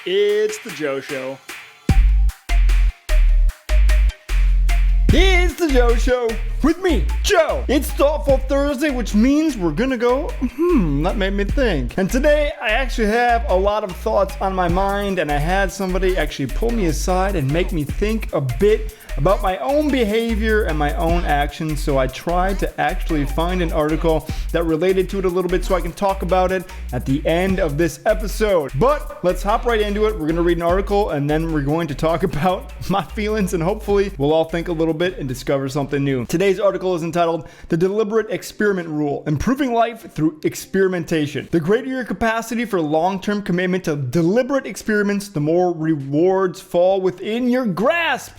It's the Joe Show. It's the Joe Show with me, Joe. It's Thoughtful Thursday, which means we're gonna go, that made me think. And today, I actually have a lot of thoughts on my mind, and I had somebody actually pull me aside and make me think a bit about my own behavior and my own actions. So I tried to actually find an article that related to it a little bit so I can talk about it at the end of this episode. But let's hop right into it. We're going to read an article and then we're going to talk about my feelings, and hopefully we'll all think a little bit and discover something new. Today's article is entitled The Deliberate Experiment Rule, Improving Life Through Experimentation. The greater your capacity for long-term commitment to deliberate experiments, the more rewards fall within your grasp.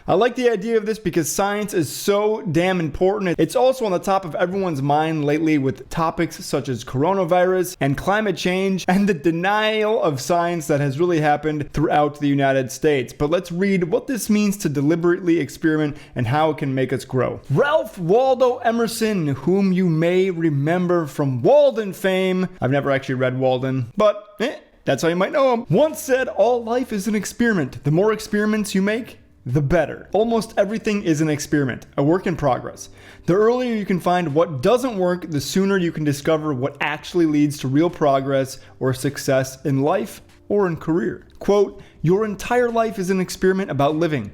I like the idea of this because science is so damn important. It's also on the top of everyone's mind lately with topics such as coronavirus and climate change and the denial of science that has really happened throughout the United States. But let's read what this means to deliberately experiment and how it can make us grow. Ralph Waldo Emerson, whom you may remember from Walden fame. I've never actually read Walden, but that's how you might know him. Once said, all life is an experiment. The more experiments you make, the better. Almost everything is an experiment, a work in progress. The earlier you can find what doesn't work, the sooner you can discover what actually leads to real progress or success in life or in career. Quote, your entire life is an experiment about living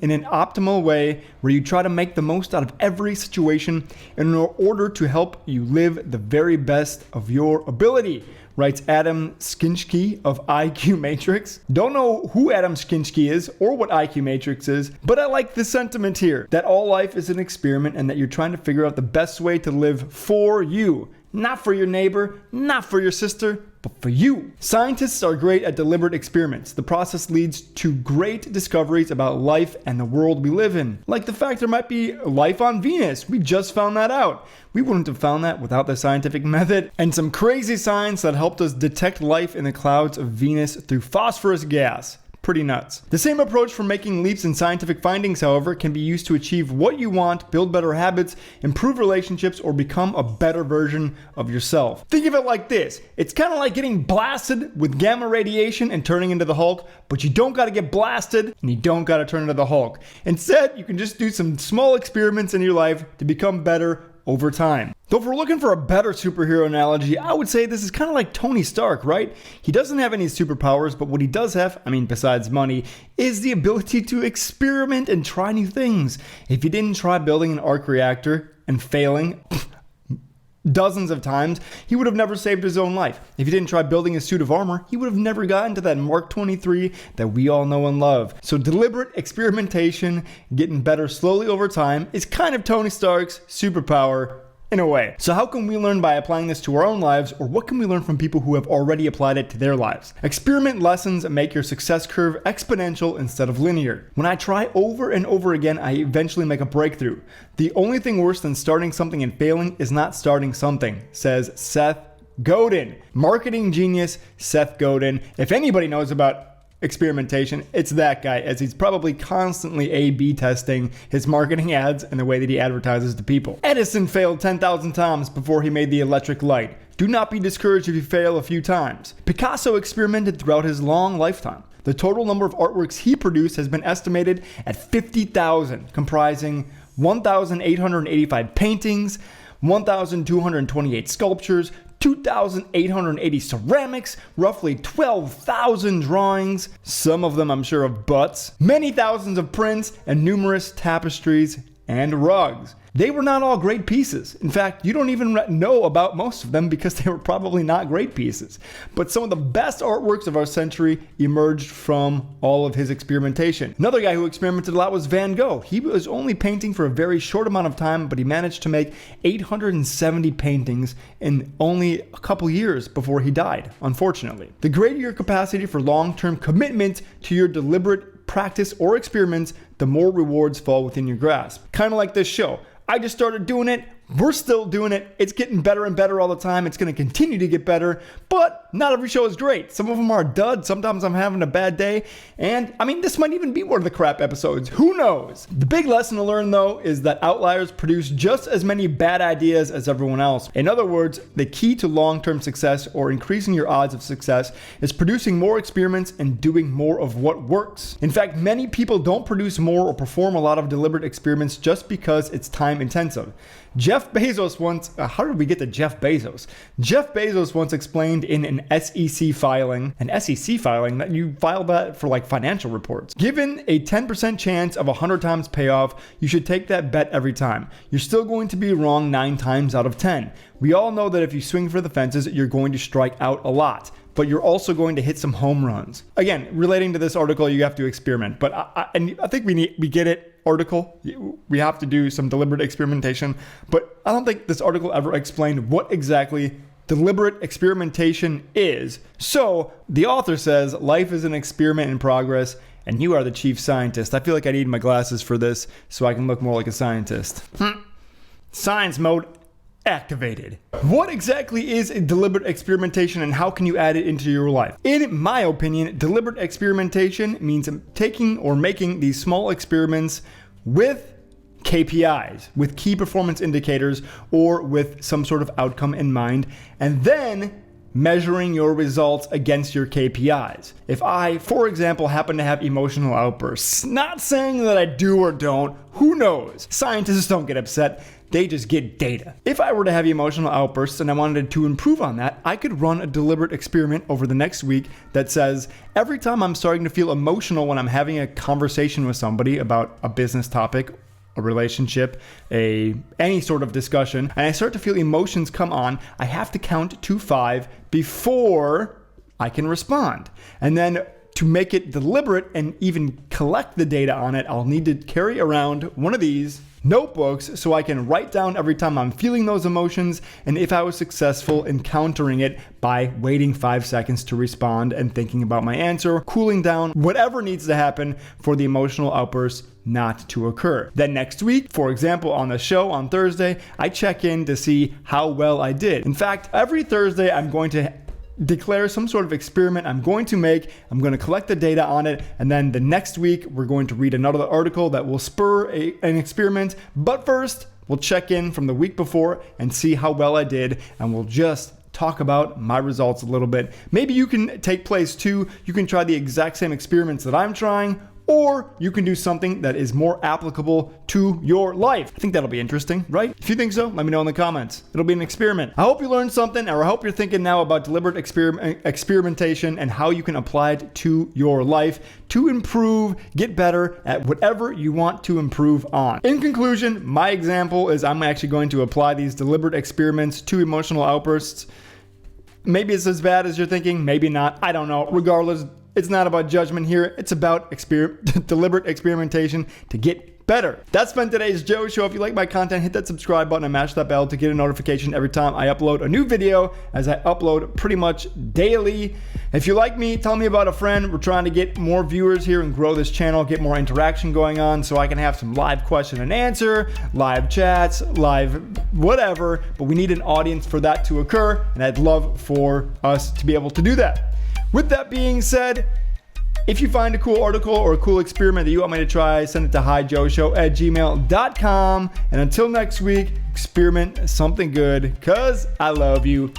in an optimal way where you try to make the most out of every situation in order to help you live the very best of your ability, writes Adam Skinsky of IQ Matrix. Don't know who Adam Skinsky is or what IQ Matrix is, but I like the sentiment here that all life is an experiment and that you're trying to figure out the best way to live for you. Not for your neighbor, not for your sister, but for you. Scientists are great at deliberate experiments. The process leads to great discoveries about life and the world we live in. Like the fact there might be life on Venus. We just found that out. We wouldn't have found that without the scientific method and some crazy science that helped us detect life in the clouds of Venus through phosphorus gas. Pretty nuts. The same approach for making leaps in scientific findings, however, can be used to achieve what you want, build better habits, improve relationships, or become a better version of yourself. Think of it like this. It's kind of like getting blasted with gamma radiation and turning into the Hulk, but you don't got to get blasted and you don't got to turn into the Hulk. Instead, you can just do some small experiments in your life to become better over time. Though if we're looking for a better superhero analogy, I would say this is kind of like Tony Stark, right? He doesn't have any superpowers, but what he does have, besides money, is the ability to experiment and try new things. If he didn't try building an arc reactor and failing dozens of times, he would have never saved his own life. If he didn't try building a suit of armor, he would have never gotten to that Mark 23 that we all know and love. So deliberate experimentation, getting better slowly over time, is kind of Tony Stark's superpower in a way. So how can we learn by applying this to our own lives, or what can we learn from people who have already applied it to their lives? Experiment lessons make your success curve exponential instead of linear. When I try over and over again, I eventually make a breakthrough. The only thing worse than starting something and failing is not starting something, says Seth Godin. Marketing genius Seth Godin. If anybody knows about experimentation, it's that guy, as he's probably constantly A/B testing his marketing ads and the way that he advertises to people. Edison failed 10,000 times before he made the electric light. Do not be discouraged if you fail a few times. Picasso experimented throughout his long lifetime. The total number of artworks he produced has been estimated at 50,000, comprising 1,885 paintings, 1,228 sculptures, 2,880 ceramics, roughly 12,000 drawings, some of them I'm sure of butts, many thousands of prints, and numerous tapestries and rugs. They were not all great pieces. In fact, you don't even know about most of them because they were probably not great pieces. But some of the best artworks of our century emerged from all of his experimentation. Another guy who experimented a lot was Van Gogh. He was only painting for a very short amount of time, but he managed to make 870 paintings in only a couple years before he died, unfortunately. The greater your capacity for long-term commitment to your deliberate practice or experiments, the more rewards fall within your grasp. Kind of like this show. I just started doing it We're still doing it. It's getting better and better all the time. It's going to continue to get better, but not every show is great. Some of them are duds. Sometimes I'm having a bad day. And I mean, this might even be one of the crap episodes. Who knows? The big lesson to learn, though, is that outliers produce just as many bad ideas as everyone else. In other words, the key to long-term success or increasing your odds of success is producing more experiments and doing more of what works. In fact, many people don't produce more or perform a lot of deliberate experiments just because it's time intensive. Jeff Bezos once, how did we get to Jeff Bezos? Jeff Bezos once explained in an SEC filing that you file that for like financial reports. Given a 10% chance of 100 times payoff, you should take that bet every time. You're still going to be wrong 9 times out of 10. We all know that if you swing for the fences, you're going to strike out a lot, but you're also going to hit some home runs. Again, relating to this article, you have to experiment, but I think we get it. Article, we have to do some deliberate experimentation, but I don't think this article ever explained what exactly deliberate experimentation is. So the author says life is an experiment in progress and you are the chief scientist. I feel like I need my glasses for this so I can look more like a scientist. Science mode activated. What exactly is a deliberate experimentation and how can you add it into your life? In my opinion, deliberate experimentation means taking or making these small experiments with KPIs, with key performance indicators, or with some sort of outcome in mind, and then measuring your results against your KPIs. If I, for example, happen to have emotional outbursts, not saying that I do or don't, who knows? Scientists don't get upset. They just get data. If I were to have emotional outbursts and I wanted to improve on that, I could run a deliberate experiment over the next week that says every time I'm starting to feel emotional when I'm having a conversation with somebody about a business topic, a relationship, any sort of discussion, and I start to feel emotions come on, I have to count to 5 before I can respond. And then to make it deliberate and even collect the data on it, I'll need to carry around one of these notebooks so I can write down every time I'm feeling those emotions and if I was successful in countering it by waiting 5 seconds to respond and thinking about my answer, cooling down, whatever needs to happen for the emotional outburst not to occur. Then next week, for example, on the show on Thursday, I check in to see how well I did. In fact, every Thursday I'm going to declare some sort of experiment I'm going to make. I'm going to collect the data on it, and then the next week we're going to read another article that will spur an experiment. But first, we'll check in from the week before and see how well I did, and we'll just talk about my results a little bit. Maybe you can take place too. You can try the exact same experiments that I'm trying, or you can do something that is more applicable to your life. I think that'll be interesting, right? If you think so, let me know in the comments. It'll be an experiment. I hope you learned something, or I hope you're thinking now about deliberate experimentation and how you can apply it to your life to improve, get better at whatever you want to improve on. In conclusion, my example is I'm actually going to apply these deliberate experiments to emotional outbursts. Maybe it's as bad as you're thinking, maybe not. I don't know. Regardless, it's not about judgment here. It's about deliberate experimentation to get better. That's been today's Joe Show. If you like my content, hit that subscribe button and mash that bell to get a notification every time I upload a new video, as I upload pretty much daily. If you like me, tell me about a friend. We're trying to get more viewers here and grow this channel, get more interaction going on so I can have some live question and answer, live chats, live whatever, but we need an audience for that to occur, and I'd love for us to be able to do that. With that being said, if you find a cool article or a cool experiment that you want me to try, send it to hijoeshow@gmail.com. And until next week, experiment something good, because I love you.